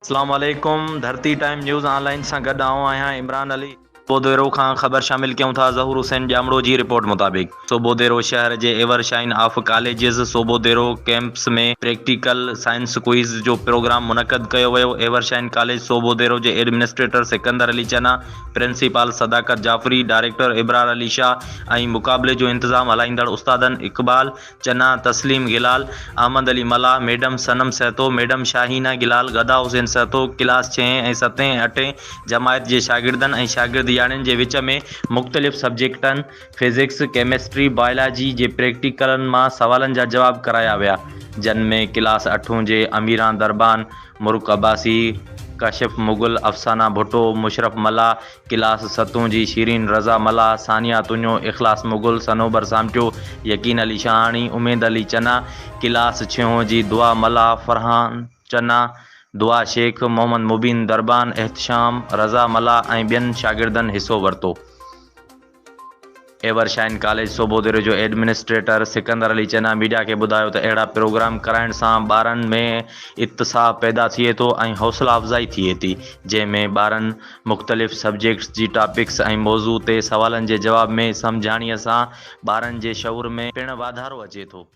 अस्सलाम वालेकुम। धरती टाइम न्यूज़ ऑनलाइन सां गॾु आऊं आहियां इमरान अली। सोबोदेरो खां ख़बर शामिल कयूं था। ज़हूर हुसैन जामड़ो जी रिपोर्ट मुताबिक़ सोबोदेरो शहर जे एवरशाइन ऑफ कॉलेजिस सोबोदेरो कैंपस में प्रैक्टिकल साइंस क्विज़ जो प्रोग्राम मुनक़द कयो वियो। एवरशाइन कॉलेज सोबोदेरो जे एडमिनिस्ट्रेटर सिकंदर अली चना, प्रिंसिपल सदाकत जाफ़री, डायरेक्टर इब्रार अली शाह ऐं मुक़ाबले जो इंतज़ाम हलाईंदड़ उस्तादनि इक़बाल चना, तस्लीम गिलाल, अहमद अली मला, मैडम सनम सहतो, मैडम शाहीना गिलाल, गदा हुसैन सहतो, क्लास 6 ऐं 7 ऐं 8 जमायत जे शागिर्दनि ऐं शागिर्द याणियुनि जे विच में मुख़्तलिफ़ सब्जेक्टनि फिज़िक्स, केमिस्ट्री, बायोलॉजी जे प्रैक्टिकलनि मां सवालनि जा जवाब कराया विया, जिन में क्लास 8 जे अमीरा दरबान, मुरुक अब्बासी, काशिफ मुगल, अफ़साना भुट्टो, मुशरफ मला, क्लास 7 जी शीरीन रज़ा मला, सानिया तुन्यो, इख़लास मुगल, सनोबर सामटियो, यकीन अली शाहाणी, उमेद अली चना, क्लास 6 जी दुआ मला, फरहान चना, दुआ शेख, मोहम्मद मुबीन दरबान, एहतशाम रज़ा मला ऐं ॿियनि शागिर्दनि हिसो वरितो। एवरशाइन कॉलेज सोबोदेरो जो एडमिनिस्ट्रेटर सिकंदर अली चना मीडिया के ॿुधायो त अहिड़ा प्रोग्राम कराइण सां ॿारनि में इत्साह पैदा थिए थो ऐं हौसला अफ़ज़ाई थिए थी, जंहिंमें ॿारनि मुख़्तलिफ़ सब्जेक्ट्स जी टॉपिक्स ऐं मौज़ू ते सवालनि जे जवाब में सम्झाणीअ सां ॿारनि जे शऊर में पिणु वाधारो अचे थो।